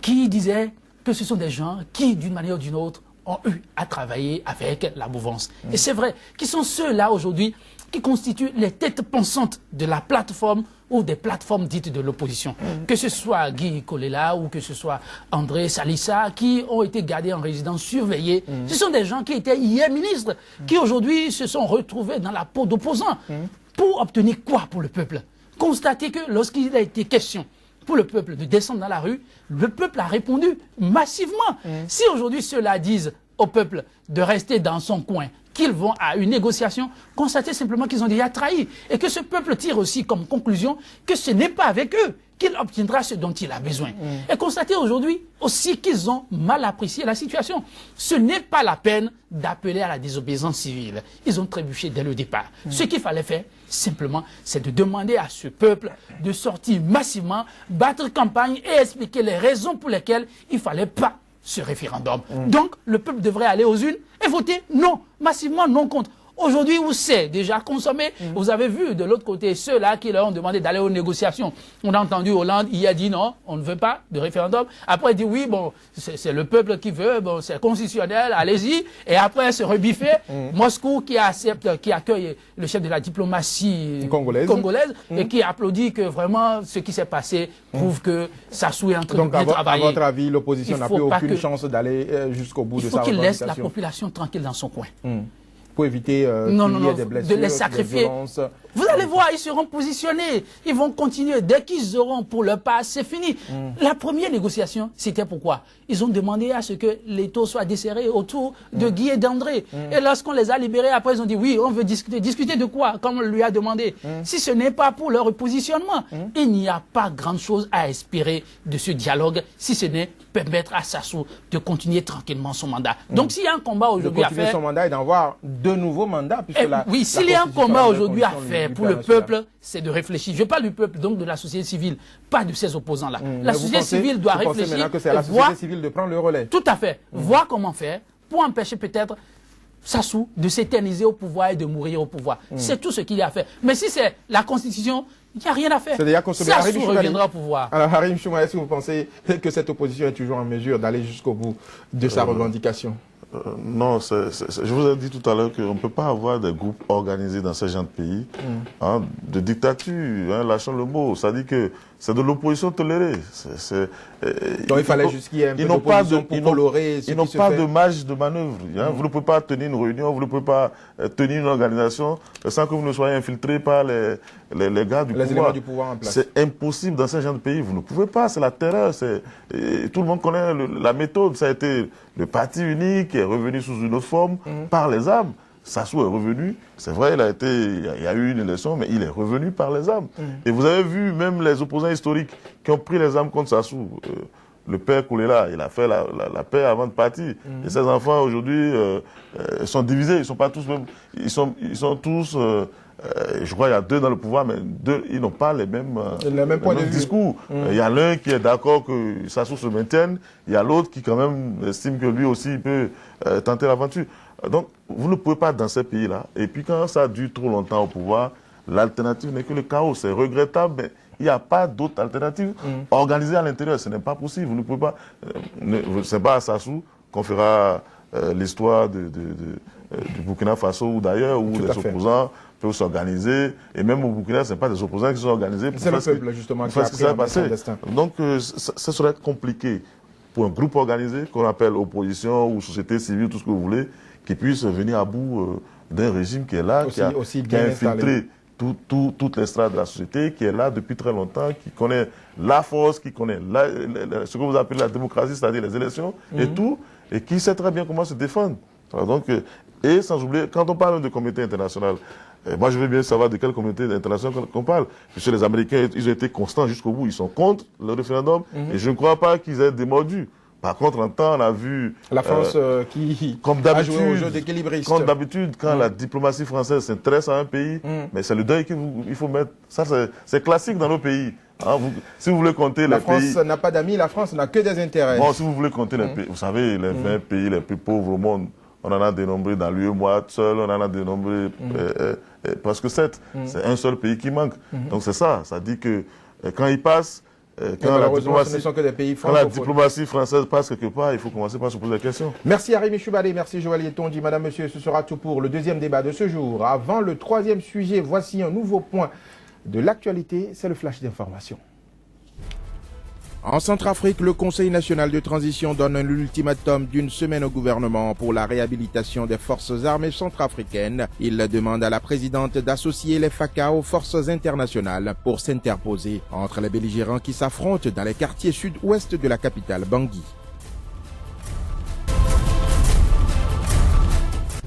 qui disait que ce sont des gens qui, d'une manière ou d'une autre, ont eu à travailler avec la mouvance. Et c'est vrai, qui sont ceux-là aujourd'hui qui constituent les têtes pensantes de la plateforme ou des plateformes dites de l'opposition. Que ce soit Guy Kolela ou que ce soit André Salissa, qui ont été gardés en résidence surveillée. Ce sont des gens qui étaient hier ministres, qui aujourd'hui se sont retrouvés dans la peau d'opposants. Pour obtenir quoi pour le peuple? Constatez que lorsqu'il a été question pour le peuple de descendre dans la rue, le peuple a répondu massivement. Si aujourd'hui ceux-là disent au peuple de rester dans son coin, qu'ils vont à une négociation, constatez simplement qu'ils ont déjà trahi. Et que ce peuple tire aussi comme conclusion que ce n'est pas avec eux qu'il obtiendra ce dont il a besoin. Et constatez aujourd'hui aussi qu'ils ont mal apprécié la situation. Ce n'est pas la peine d'appeler à la désobéissance civile. Ils ont trébuché dès le départ. Ce qu'il fallait faire, simplement, c'est de demander à ce peuple de sortir massivement, battre campagne et expliquer les raisons pour lesquelles il ne fallait pas ce référendum. Donc, le peuple devrait aller aux urnes et voter non, massivement non contre. Aujourd'hui, où c'est déjà consommé, vous avez vu de l'autre côté ceux-là qui leur ont demandé d'aller aux négociations. On a entendu Hollande, il a dit non, on ne veut pas de référendum. Après, il dit oui, bon, c'est le peuple qui veut, bon, c'est constitutionnel, allez-y. Et après, se rebiffer, Moscou qui accepte, qui accueille le chef de la diplomatie congolaise et qui applaudit que vraiment ce qui s'est passé prouve que Sassou est en train de bien travailler. À votre avis, l'opposition n'a plus aucune chance d'aller jusqu'au bout de sa revendication. Il faut qu'il laisse la population tranquille dans son coin. Pour éviter qu'il y ait des blessures, de les sacrifier. Vous allez voir, ils seront positionnés. Ils vont continuer. Dès qu'ils auront pour leur part, c'est fini. La première négociation, c'était pourquoi? Ils ont demandé à ce que les taux soient desserrés autour de Guy et d'André. Et lorsqu'on les a libérés, après, ils ont dit oui, on veut discuter. Discuter de quoi? Comme on lui a demandé. Si ce n'est pas pour leur positionnement, il n'y a pas grand-chose à espérer de ce dialogue, si ce n'est permettre à Sassou de continuer tranquillement son mandat. Donc, s'il y a un combat aujourd'hui à faire... De continuer son mandat et d'avoir de nouveaux mandats. Oui, s'il y a un combat aujourd'hui à faire pour le peuple, c'est de réfléchir. Je parle du peuple, donc de la société civile, pas de ses opposants-là. La société civile doit réfléchir. Maintenant que c'est à la société civile de prendre le relais. Tout à fait. Voir comment faire pour empêcher peut-être Sassou de s'éterniser au pouvoir et de mourir au pouvoir. C'est tout ce qu'il y a à faire. Mais si c'est la Constitution, il n'y a rien à faire. C'est déjà consommé. Sassou reviendra au pouvoir. Alors, Harim Chouma, est-ce que vous pensez que cette opposition est toujours en mesure d'aller jusqu'au bout de sa revendication? Non, je vous ai dit tout à l'heure qu'on ne peut pas avoir des groupes organisés dans ce genre de pays, de dictature, lâchons le mot. Ça dit que c'est de l'opposition tolérée. Donc il fallait juste qu'il y ait un peu d'opposition pour colorer ce qui se fait. Ils n'ont pas de marge de manœuvre. Vous ne pouvez pas tenir une réunion, vous ne pouvez pas tenir une organisation sans que vous ne soyez infiltré par les gars du pouvoir. Les éléments du pouvoir en place. C'est impossible dans ce genre de pays. Vous ne pouvez pas, c'est la terreur. Tout le monde connaît la méthode. Ça a été le parti unique qui est revenu sous une autre forme par les armes. Sassou est revenu, c'est vrai, il y a eu une élection, mais il est revenu par les armes. Et vous avez vu même les opposants historiques qui ont pris les armes contre Sassou. Le père Kolela, il a fait la paix avant de partir. Et ses enfants aujourd'hui sont divisés, ils sont pas tous même, ils sont tous, je crois qu'il y a deux dans le pouvoir, mais ils n'ont pas les mêmes points de discours. Il y a l'un qui est d'accord que Sassou se maintienne, il y a l'autre qui quand même estime que lui aussi peut tenter l'aventure. Donc, vous ne pouvez pas dans ces pays-là. Et puis, quand ça dure trop longtemps au pouvoir, l'alternative n'est que le chaos. C'est regrettable, mais il n'y a pas d'autre alternative. Organisée à l'intérieur, ce n'est pas possible. Vous ne pouvez pas... Ce n'est pas à Sassou qu'on fera l'histoire du Burkina Faso ou d'ailleurs, où les opposants peuvent s'organiser. Et même au Burkina, ce n'est pas des opposants qui sont organisés pour faire ce qui s'est passé. Donc, ça serait compliqué pour un groupe organisé qu'on appelle opposition ou société civile, tout ce que vous voulez, qui puisse venir à bout d'un régime qui est là, qui a infiltré toutes les strates de la société, qui est là depuis très longtemps, qui connaît la force, qui connaît ce que vous appelez la démocratie, c'est-à-dire les élections et tout, et qui sait très bien comment se défendre. Donc, et sans oublier, quand on parle de communauté internationale, moi je veux bien savoir de quelle communauté internationale qu'on parle. Puisque les Américains, ils ont été constants jusqu'au bout, ils sont contre le référendum, et je ne crois pas qu'ils aient démordu. Par contre, en temps, on a vu... La France qui a joué au jeu d'équilibriste. Comme d'habitude, quand la diplomatie française s'intéresse à un pays, mais c'est le deuil qu'il faut mettre. Ça, c'est classique dans nos pays. Si vous voulez compter les pays... La France n'a pas d'amis, la France n'a que des intérêts. Bon, si vous voulez compter les pays, vous savez, les 20 pays les plus pauvres au monde, on en a dénombré dans l'UEMOA seul, on en a dénombré presque 7. C'est un seul pays qui manque. Donc c'est ça. Ça dit que quand ils passent, Malheureusement, ce ne sont que des pays francophones. Quand la diplomatie française passe quelque part, il faut commencer par se poser la question. Merci Arimi Choubadé, merci Joël Yetonji. Madame, monsieur, ce sera tout pour le deuxième débat de ce jour. Avant le troisième sujet, voici un nouveau point de l'actualité, c'est le flash d'information. En Centrafrique, le Conseil national de transition donne un ultimatum d'une semaine au gouvernement pour la réhabilitation des forces armées centrafricaines. Il demande à la présidente d'associer les FACA aux forces internationales pour s'interposer entre les belligérants qui s'affrontent dans les quartiers sud-ouest de la capitale Bangui.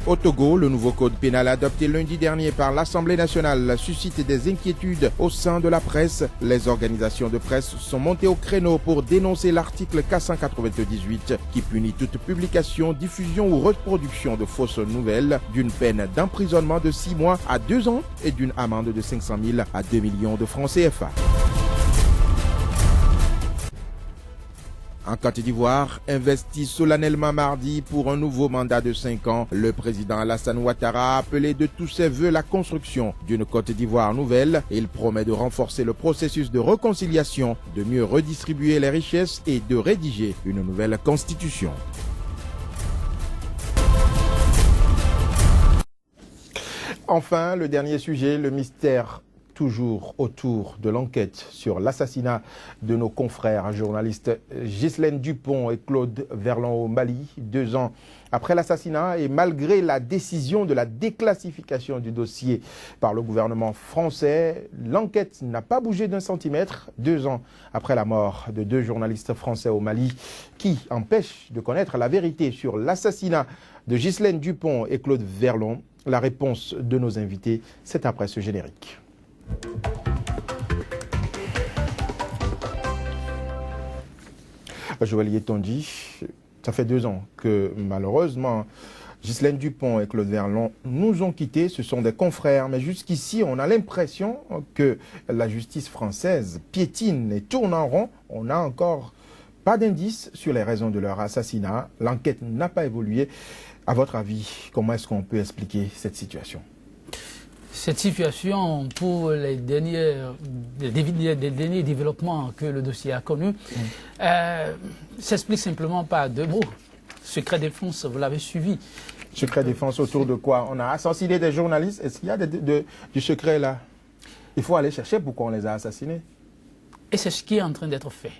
Au Togo, le nouveau code pénal adopté lundi dernier par l'Assemblée nationale suscite des inquiétudes au sein de la presse. Les organisations de presse sont montées au créneau pour dénoncer l'article 498 qui punit toute publication, diffusion ou reproduction de fausses nouvelles d'une peine d'emprisonnement de 6 mois à 2 ans et d'une amende de 500 000 à 2 millions de francs CFA. En Côte d'Ivoire, investi solennellement mardi pour un nouveau mandat de 5 ans, le président Alassane Ouattara a appelé de tous ses voeux la construction d'une Côte d'Ivoire nouvelle. Il promet de renforcer le processus de réconciliation, de mieux redistribuer les richesses et de rédiger une nouvelle constitution. Enfin, le dernier sujet, le mystère toujours autour de l'enquête sur l'assassinat de nos confrères journalistes Ghislaine Dupont et Claude Verlon au Mali, 2 ans après l'assassinat et malgré la décision de la déclassification du dossier par le gouvernement français, l'enquête n'a pas bougé d'un centimètre 2 ans après la mort de 2 journalistes français au Mali qui empêchent de connaître la vérité sur l'assassinat de Ghislaine Dupont et Claude Verlon. La réponse de nos invités, c'est après ce générique. Joël Yetonji, ça fait 2 ans que malheureusement Ghislaine Dupont et Claude Verlon nous ont quittés. Ce sont des confrères, mais jusqu'ici on a l'impression que la justice française piétine et tourne en rond. On n'a encore pas d'indices sur les raisons de leur assassinat. L'enquête n'a pas évolué. À votre avis, comment est-ce qu'on peut expliquer cette situation ? Cette situation, pour les derniers développements que le dossier a connus, s'explique simplement par 2 mots. Secret défense, vous l'avez suivi. Secret défense autour de quoi? On a assassiné des journalistes. Est-ce qu'il y a du secret là? Il faut aller chercher pourquoi on les a assassinés. Et c'est ce qui est en train d'être fait.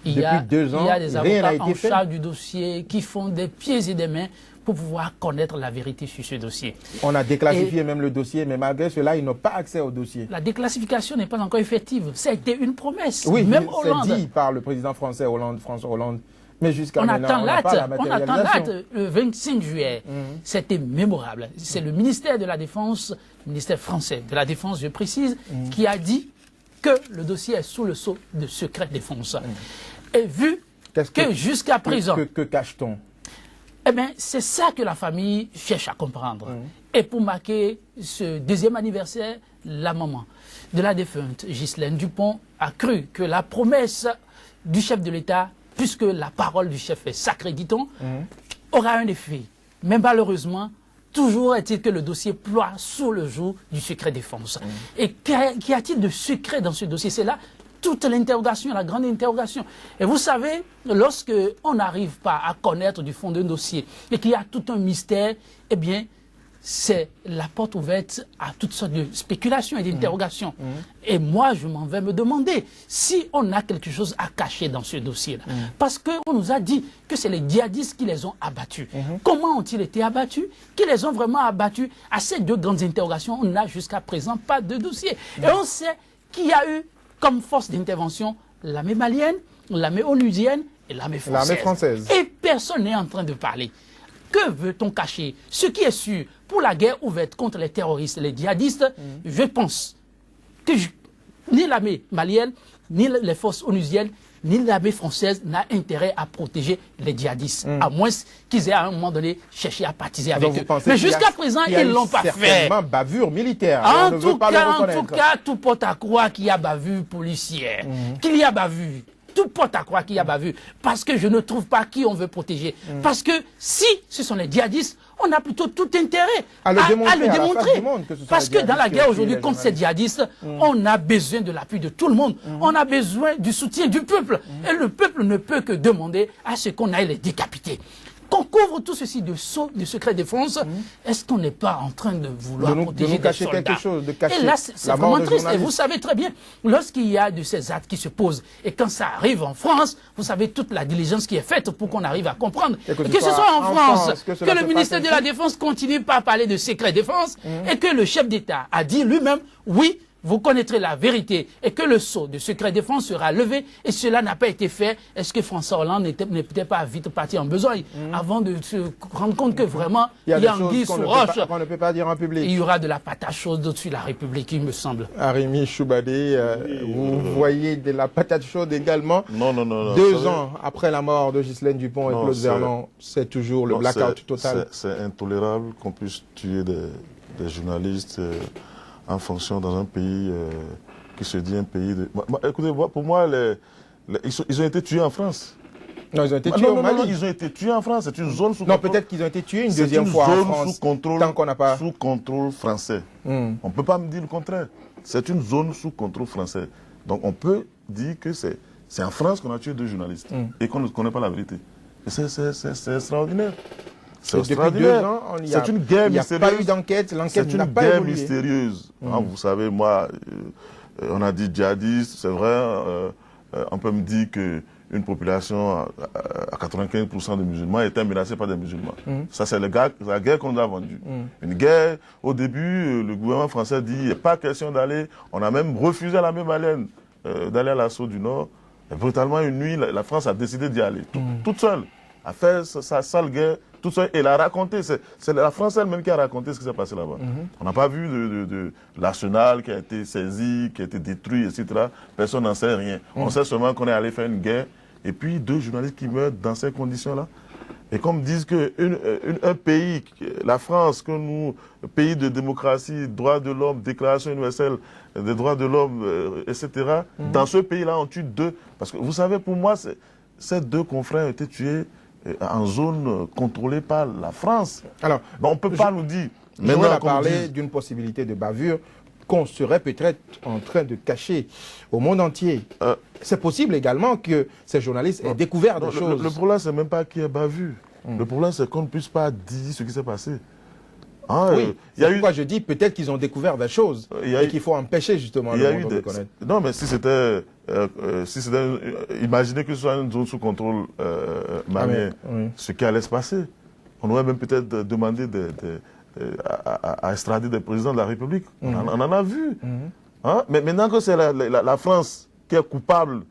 Depuis 2 ans, il y a des avocats en charge du dossier qui font des pieds et des mains pour pouvoir connaître la vérité sur ce dossier. On a déclassifié même le dossier, mais malgré cela, ils n'ont pas accès au dossier. La déclassification n'est pas encore effective. C'était une promesse. Oui, même Hollande. C'est dit par le président français François Hollande. Mais jusqu'à maintenant, on attend l'acte le 25 juillet. C'était mémorable. C'est le ministère de la Défense, le ministère français de la Défense, je précise, qui a dit que le dossier est sous le sceau de secret défense. Et vu que jusqu'à présent... Que cache-t-on? Eh bien, c'est ça que la famille cherche à comprendre. Et pour marquer ce 2e anniversaire, la maman de la défunte Ghislaine Dupont a cru que la promesse du chef de l'État, puisque la parole du chef est sacrée, dit-on, aura un effet. Mais malheureusement, toujours est-il que le dossier ploie sous le joug du secret défense. Et qu'y a-t-il de secret dans ce dossier? C'est là toute l'interrogation, la grande interrogation. Et vous savez, lorsque on n'arrive pas à connaître du fond d'un dossier et qu'il y a tout un mystère, eh bien, c'est la porte ouverte à toutes sortes de spéculations et d'interrogations. Et moi, je m'en vais me demander si on a quelque chose à cacher dans ce dossier-là. Parce qu'on nous a dit que c'est les djihadistes qui les ont abattus. Comment ont-ils été abattus? Qui les ont vraiment abattus? À ces 2 grandes interrogations, on n'a jusqu'à présent pas de dossier. Et on sait qu'il y a eu comme force d'intervention l'armée malienne, l'armée onusienne et l'armée française. Et personne n'est en train de parler. Que veut-on cacher? Ce qui est sûr, pour la guerre ouverte contre les terroristes, les djihadistes, je pense que ni l'armée malienne, ni les forces onusiennes, ni l'armée française n'a intérêt à protéger les djihadistes, à moins qu'ils aient à un moment donné cherché à partiser avec eux. Mais jusqu'à présent, ils ne l'ont pas fait. Certainement bavure militaire. En tout cas, tout porte à croire qu'il y a bavure policière, qu'il y a bavure. Tout porte à croire qu'il y a bavure. Parce que je ne trouve pas qui on veut protéger. Parce que si ce sont les djihadistes, on a plutôt tout intérêt à le démontrer. Parce que dans la guerre aujourd'hui contre ces djihadistes, on a besoin de l'appui de tout le monde. On a besoin du soutien du peuple. Et le peuple ne peut que demander à ce qu'on aille les décapiter. Qu'on couvre tout ceci de secret défense, est-ce qu'on n'est pas en train de vouloir protéger des soldats? Quelque chose, de cacher. Et là, c'est vraiment triste. Et vous savez très bien, lorsqu'il y a de ces actes qui se posent, et quand ça arrive en France, vous savez toute la diligence qui est faite pour qu'on arrive à comprendre. Et que ce soit en France, que le ministère de la Défense continue pas à parler de secret défense, et que le chef d'État a dit lui-même, oui, vous connaîtrez la vérité et que le sceau de secret défense sera levé et cela n'a pas été fait. Est-ce que François Hollande n'est peut-être pas vite parti en besogne avant de se rendre compte que vraiment il y a anguille sous roche. On ne peut pas dire en public. Il y aura de la patate chaude au-dessus de la République, il me semble. Arimi Choubadé, vous voyez de la patate chaude également. Non. 2 ans après la mort de Ghislaine Dupont et Claude Vernon, c'est toujours le blackout total. C'est intolérable qu'on puisse tuer des journalistes en fonction dans un pays qui se dit un pays de... Écoutez, pour moi, ils ont été tués en France. Non, ils ont été tués au Mali. Non, ils ont été tués en France. C'est une zone sous contrôle. Non, peut-être qu'ils ont été tués une deuxième fois en France. Sous contrôle, tant qu'on n'a pas... sous contrôle français. On ne peut pas me dire le contraire. C'est une zone sous contrôle français. Donc on peut dire que c'est en France qu'on a tué 2 journalistes et qu'on ne connaît pas la vérité. C'est extraordinaire. Depuis 2 ans, c'est une guerre mystérieuse. Il n'y a pas eu d'enquête, l'enquête n'a pas évolué. C'est une guerre mystérieuse. Vous savez, moi, on a dit djihadiste, c'est vrai, on peut me dire qu'une population à 95% de musulmans était menacée par des musulmans. Ça, c'est la guerre qu'on nous a vendue. Une guerre, au début, le gouvernement français dit, il n'est pas question d'aller, on a même refusé à la même haleine d'aller à l'assaut du Nord. Et brutalement, une nuit, la France a décidé d'y aller, toute seule, a fait sa sale guerre, toute seule, et elle a raconté, c'est la France elle-même qui a raconté ce qui s'est passé là-bas. On n'a pas vu de l'arsenal qui a été saisi, qui a été détruit, etc. Personne n'en sait rien. On sait seulement qu'on est allé faire une guerre, et puis 2 journalistes qui meurent dans ces conditions-là. Et comme disent qu'un pays, la France, que nous, pays de démocratie, droits de l'homme, déclaration universelle des droits de l'homme, etc., dans ce pays-là, on tue 2. Parce que vous savez, pour moi, ces 2 confrères ont été tués en zone contrôlée par la France. Alors, on ne peut pas nous dire... On a parlé d'une possibilité de bavure qu'on serait peut-être en train de cacher au monde entier. C'est possible également que ces journalistes aient découvert des choses. Le problème, c'est même pas qu'il y ait bavure. Le problème, c'est qu'on ne puisse pas dire ce qui s'est passé. Oui, c'est pourquoi je dis peut-être qu'ils ont découvert des choses et qu'il faut empêcher justement le monde de connaître. Non, mais si c'était... imaginez que ce soit une zone sous contrôle malien, ce qui allait se passer. On aurait même peut-être demandé à extrader des présidents de la République. On en a vu. Mais maintenant que c'est la France qui est coupable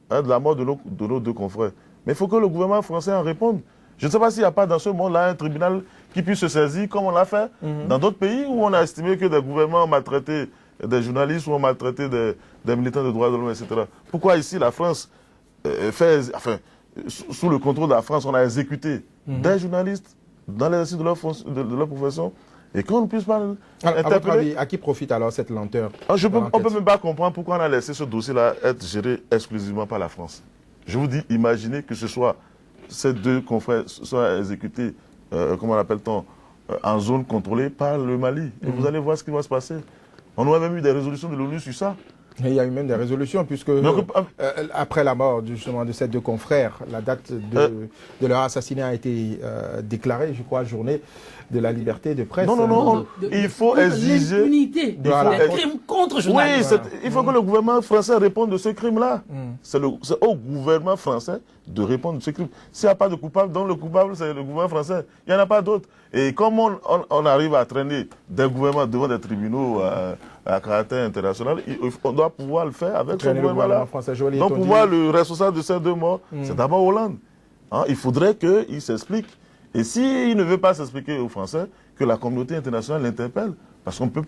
de la mort de nos 2 confrères, mais il faut que le gouvernement français en réponde. Je ne sais pas s'il n'y a pas dans ce monde-là un tribunal qui puisse se saisir comme on l'a fait dans d'autres pays où on a estimé que des gouvernements ont maltraité des journalistes ou ont maltraité des militants de droits de l'homme, etc. Pourquoi ici la France sous le contrôle de la France, on a exécuté des journalistes dans l'exercice de leur profession et qu'on ne puisse pas interpeller. À votre avis, à qui profite alors cette lenteur? On ne peut même pas comprendre pourquoi on a laissé ce dossier-là être géré exclusivement par la France. Je vous dis, imaginez que ce soit ces 2 confrères soient exécutés, comment l'appelle-t-on, en zone contrôlée par le Mali. Et vous allez voir ce qui va se passer. On aurait même eu des résolutions de l'ONU sur ça. Et il y a eu même des résolutions, puisque après la mort justement de ces 2 confrères, la date de leur assassinat a été déclarée, je crois, journée de la liberté de presse. Non, il faut exiger... L'impunité des crimes contre journalistes. Oui, il faut que le gouvernement français réponde de ce crime-là. C'est au gouvernement français de répondre de ce crime. S'il n'y a pas de coupable, donc le coupable, c'est le gouvernement français. Il n'y en a pas d'autre. Et comme on arrive à traîner des gouvernements devant des tribunaux à caractère international, on doit pouvoir le faire avec ce gouvernement-là. Donc pour moi, le responsable de ces 2 morts, c'est d'abord Hollande. Il faudrait qu'il s'explique. Et s'il ne veut pas s'expliquer aux Français, que la communauté internationale l'interpelle. Parce qu'on ne peut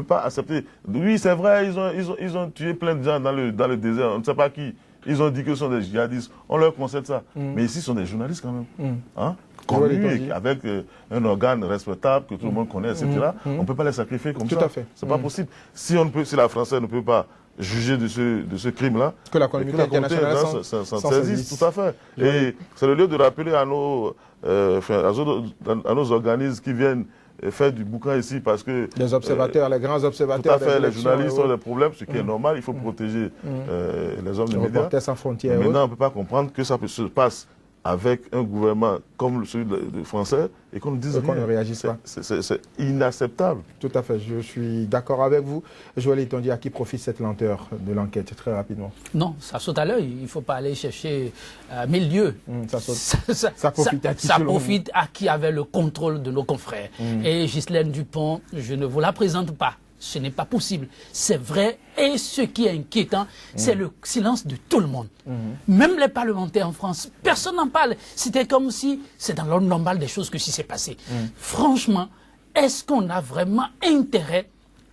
pas accepter. Oui, c'est vrai, ils ont tué plein de gens dans le désert, on ne sait pas qui. Ils ont dit que ce sont des djihadistes. On leur concède ça. Mais ici, ce sont des journalistes quand même. Connus, avec un organe respectable que tout le monde connaît, etc. On ne peut pas les sacrifier comme ça. Tout à fait. C'est pas possible. Si la France ne peut pas juger de ce crime-là. Que la communauté internationale s'en saisisse, tout à fait. Et c'est le lieu de rappeler à nos organismes qui viennent faire du boucan ici parce que... Les observateurs, les grands observateurs... Tout à fait, les journalistes ont des problèmes, ce qui est normal, il faut protéger les hommes de médias. Reporters sans frontières. Maintenant, on ne peut pas comprendre que ça se passe avec un gouvernement comme celui de français et qu'on ne dise qu'on ne réagisse pas. C'est inacceptable. Tout à fait, je suis d'accord avec vous. Joël Itondi, à qui profite cette lenteur de l'enquête, très rapidement? Non, ça saute à l'œil. Il ne faut pas aller chercher 1000 lieux. Ça profite à qui? Ça profite à qui avait le contrôle de nos confrères. Et Ghislaine Dupont, je ne vous la présente pas. Ce n'est pas possible. C'est vrai. Et ce qui est inquiétant, c'est le silence de tout le monde. Même les parlementaires en France, personne n'en parle. C'était comme si c'est dans l'ordre normal des choses que si c'est passé. Franchement, est-ce qu'on a vraiment intérêt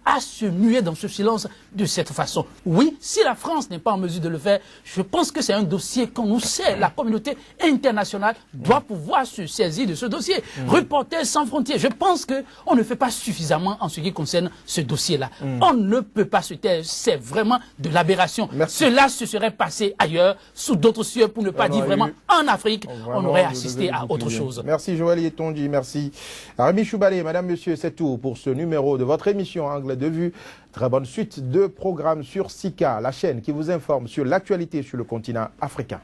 à se muer dans ce silence de cette façon? Oui, si la France n'est pas en mesure de le faire, je pense que c'est un dossier qu'on nous sait. La communauté internationale doit pouvoir se saisir de ce dossier. Reporters sans frontières, je pense qu'on ne fait pas suffisamment en ce qui concerne ce dossier-là. On ne peut pas se taire, c'est vraiment de l'aberration. Cela se serait passé ailleurs, sous d'autres cieux, pour ne pas dire vraiment en Afrique, on aurait assisté à autre chose. Merci Joël Itondi, merci. Rémi Choubalé, madame, monsieur, c'est tout pour ce numéro de votre émission Angle de Vue. Très bonne suite de programmes sur Sika, la chaîne qui vous informe sur l'actualité sur le continent africain.